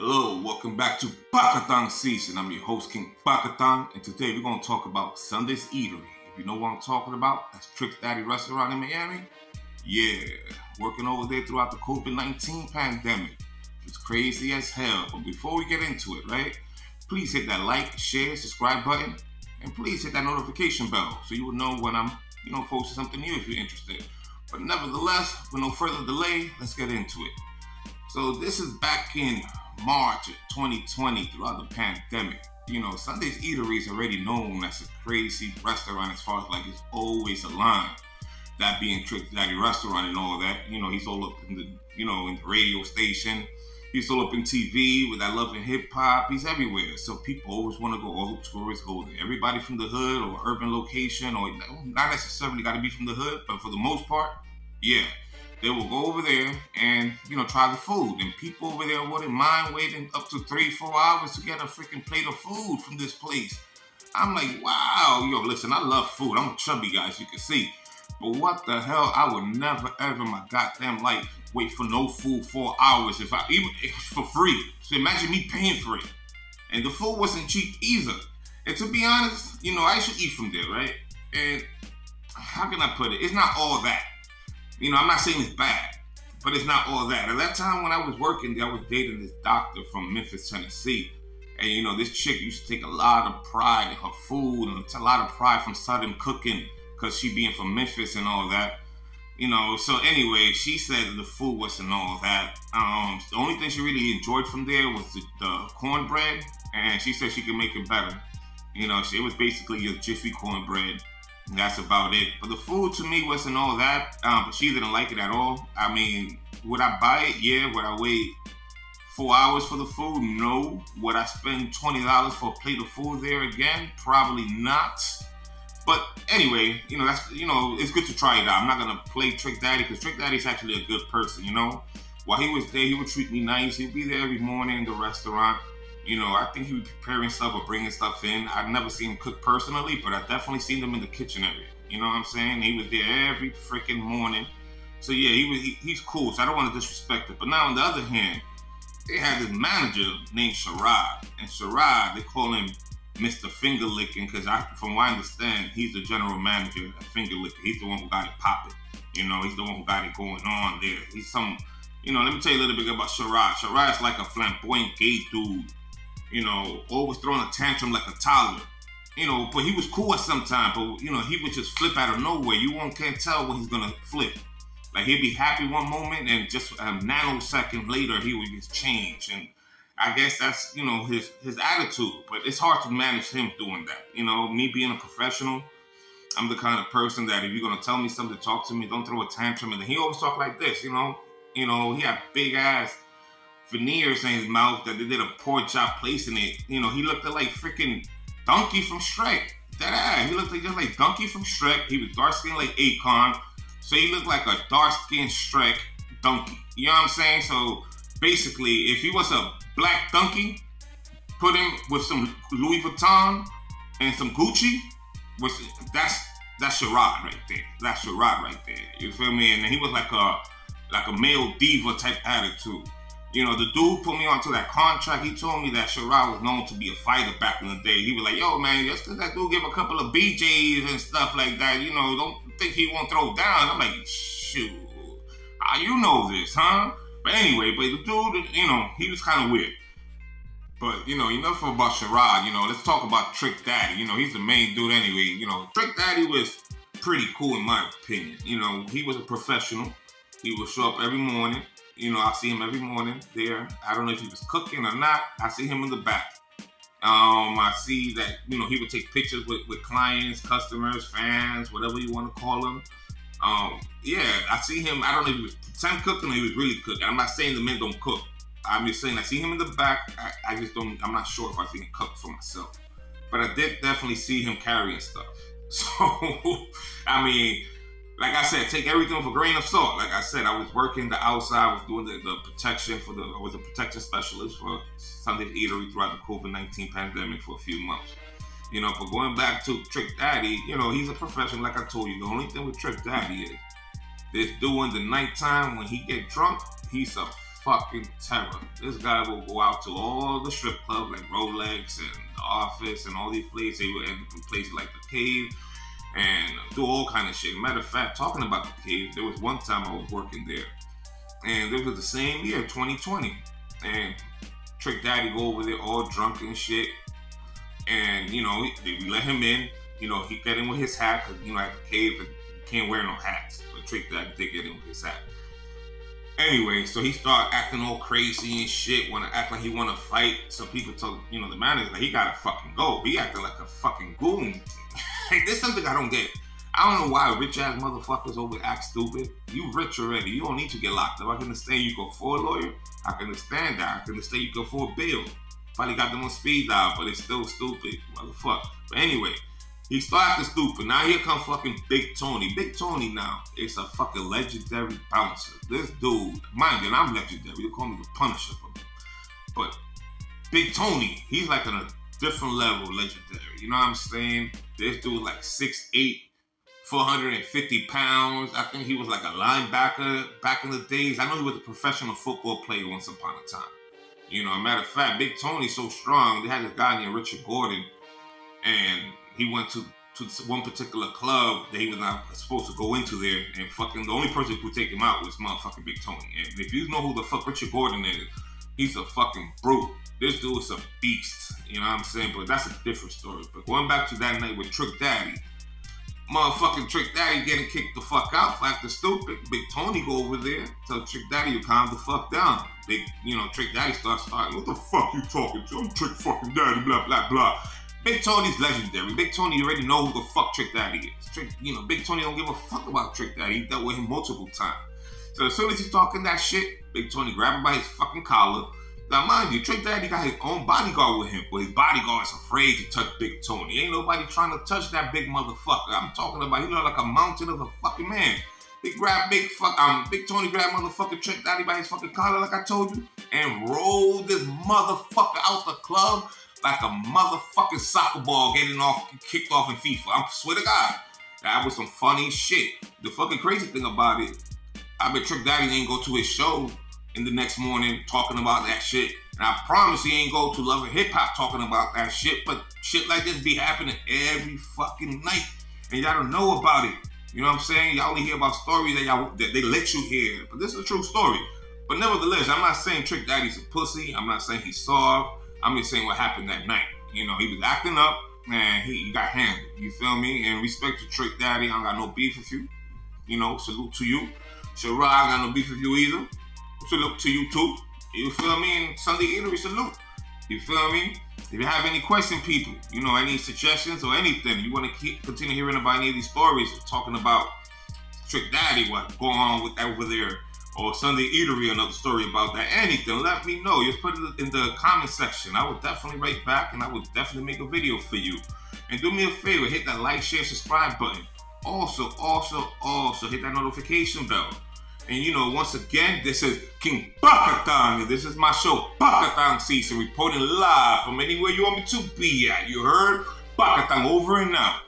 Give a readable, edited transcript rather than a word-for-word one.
Hello, welcome back to Pakatang Season. I'm your host, King Pakatang, and today we're going to talk about Sunday's Eatery. If you know what I'm talking about, that's Trick's Daddy Restaurant in Miami. Yeah, working over there throughout the COVID-19 pandemic. It's crazy as hell. But before we get into it, right, please hit that like, share, subscribe button, and please hit that notification bell so you will know when I'm, posting something new if you're interested. But nevertheless, with no further delay, let's get into it. So this is back in March of 2020 throughout the pandemic. Sunday's Eatery is already known as a crazy restaurant as far as like it's always aligned. That being Trick's Daddy Restaurant and all that. He's all up in the, in the radio station. He's all up in TV with that love and hip hop. He's everywhere. So people always want to go, all the tourists go there. Everybody from the hood or urban location, or not necessarily got to be from the hood, but for the most part, yeah. They will go over there and, try the food. And people over there wouldn't mind waiting up to 3-4 hours to get a freaking plate of food from this place. I'm like, wow, listen, I love food. I'm a chubby guy, as you can see. But what the hell? I would never, ever in my goddamn life wait for no food 4 hours if for free. So imagine me paying for it. And the food wasn't cheap either. And to be honest, I should eat from there, right? And how can I put it? It's not all that. I'm not saying it's bad, but it's not all that. At that time when I was working there, I was dating this doctor from Memphis, Tennessee. And, this chick used to take a lot of pride in her food and a lot of pride from Southern cooking because she being from Memphis and all that. So anyway, she said the food wasn't all that. The only thing she really enjoyed from there was the cornbread, and she said she could make it better. It was basically a jiffy cornbread. That's about it. But the food to me wasn't all that. But she didn't like it at all. I mean, would I buy it? Yeah. Would I wait 4 hours for the food? No. Would I spend $20 for a plate of food there again? Probably not. But anyway, that's it's good to try it out. I'm not gonna play Trick Daddy because Trick Daddy's actually a good person. While he was there, he would treat me nice. He'd be there every morning in the restaurant. I think he would be preparing stuff or bringing stuff in. I've never seen him cook personally, but I've definitely seen him in the kitchen area. You know what I'm saying? He was there every freaking morning. So yeah, he's cool. So I don't want to disrespect it. But now on the other hand, they had this manager named Sherrod. And Sherrod, they call him Mr. Finger Licking because from what I understand, he's the general manager at Finger Licking. He's the one who got it popping. He's the one who got it going on there. He's some, let me tell you a little bit about Sherrod. Sherrod's like a flamboyant gay dude. Always throwing a tantrum like a toddler. But he was cool at some time, but, he would just flip out of nowhere. Can't tell when he's going to flip. Like, he'd be happy one moment, and just a nanosecond later, he would just change. And I guess that's, his attitude. But it's hard to manage him doing that. Me being a professional, I'm the kind of person that if you're going to tell me something, talk to me, don't throw a tantrum. And he always talk like this, he had big ass veneers in his mouth that they did a poor job placing it. He looked like freaking Donkey from Shrek. He looked just like Donkey from Shrek. He was dark skinned like Akon. So he looked like a dark skinned Shrek donkey. You know what I'm saying? So basically, if he was a black donkey, put him with some Louis Vuitton and some Gucci, that's Sherrod right there. That's Sherrod right there. You feel me? And he was like a male diva type attitude. The dude put me onto that contract. He told me that Sherrod was known to be a fighter back in the day. He was like, yo, man, just because that dude give a couple of BJs and stuff like that, don't think he won't throw down. I'm like, shoot, how you know this, huh? But anyway, the dude, he was kind of weird. But, enough about Sherrod. Let's talk about Trick Daddy. He's the main dude anyway. Trick Daddy was pretty cool in my opinion. He was a professional. He would show up every morning. I see him every morning there. I don't know if he was cooking or not. I see him in the back. I see that, he would take pictures with clients, customers, fans, whatever you want to call them. I see him. I don't know if he was pretend cooking or he was really cooking. I'm not saying the men don't cook. I'm just saying I see him in the back. I'm not sure if I see him cook for myself. But I did definitely see him carrying stuff. So, like I said, take everything with a grain of salt. Like I said, I was working the outside. I was doing the protection I was a protection specialist for Sunday's Eatery throughout the COVID-19 pandemic for a few months. But going back to Trick Daddy, he's a professional, like I told you. The only thing with Trick Daddy is this during the nighttime when he get drunk, he's a fucking terror. This guy will go out to all the strip clubs like Rolex and The Office and all these places. He would end up in places like the Cave and do all kind of shit. Matter of fact, talking about the Cave, there was one time I was working there, and it was the same year, 2020, and Trick Daddy go over there all drunk and shit, and we let him in. He get in with his hat because at the Cave you can't wear no hats. So Trick Daddy did get in with his hat. Anyway, so he started acting all crazy and shit, want to act like he want to fight. So people told, the manager, like, he gotta fucking go. He acting like a fucking goon. Like, there's something I don't get. I don't know why rich-ass motherfuckers over act stupid. You rich already. You don't need to get locked up. I can understand you go for a lawyer. I can understand that. I can understand you go for a bail. Probably got them on speed dial, but it's still stupid. Motherfucker. But anyway, he started acting stupid. Now here comes fucking Big Tony. Big Tony now is a fucking legendary bouncer. This dude, mind you, I'm legendary. They call me the Punisher for me. But Big Tony, he's like on a different level legendary. You know what I'm saying? This dude like 6'8", 450 pounds. I think he was like a linebacker back in the days. I know he was a professional football player once upon a time. Matter of fact, Big Tony's so strong. They had this guy named Richard Gordon, and he went to one particular club that he was not supposed to go into there, and fucking the only person who could take him out was motherfucking Big Tony. And if you know who the fuck Richard Gordon is, he's a fucking brute. This dude is a beast, you know what I'm saying? But that's a different story. But going back to that night with Trick Daddy, motherfucking Trick Daddy getting kicked the fuck out for acting stupid. Big Tony go over there, tell Trick Daddy to calm the fuck down. Trick Daddy starts, what the fuck you talking to? I'm Trick fucking Daddy, blah, blah, blah. Big Tony's legendary. Big Tony, you already know who the fuck Trick Daddy is. Big Tony don't give a fuck about Trick Daddy. He dealt with him multiple times. So as soon as he's talking that shit, Big Tony grab him by his fucking collar. Now, mind you, Trick Daddy got his own bodyguard with him, but his bodyguard is afraid to touch Big Tony. Ain't nobody trying to touch that big motherfucker. I'm talking about, he look like a mountain of a fucking man. Big Tony grabbed motherfucking Trick Daddy by his fucking collar, like I told you, and rolled this motherfucker out the club like a motherfucking soccer ball kicked off in FIFA. I swear to God, that was some funny shit. The fucking crazy thing about it, I bet Trick Daddy ain't go to his show in the next morning talking about that shit. And I promise he ain't go to Love and Hip Hop talking about that shit. But shit like this be happening every fucking night, and y'all don't know about it. You know what I'm saying? Y'all only hear about stories that they let you hear. But this is a true story. But nevertheless, I'm not saying Trick Daddy's a pussy. I'm not saying he's soft. I'm just saying what happened that night. He was acting up and he got handled. You feel me? And respect to Trick Daddy. I don't got no beef with you. Salute to you. Shara, I got no beef with you either. Salute to you too. You feel me? And Sunday Eatery, salute. You feel me? If you have any questions, people, any suggestions or anything, you want to continue hearing about any of these stories, talking about Trick Daddy, what's going on with that over there, or Sunday Eatery, another story about that, anything, let me know. Just put it in the comment section. I will definitely write back, and I will definitely make a video for you. And do me a favor, hit that like, share, subscribe button. Also, hit that notification bell. And once again, this is King Pakatan, and this is my show, Pakatan Season, reporting live from anywhere you want me to be at. You heard? Pakatan over and out.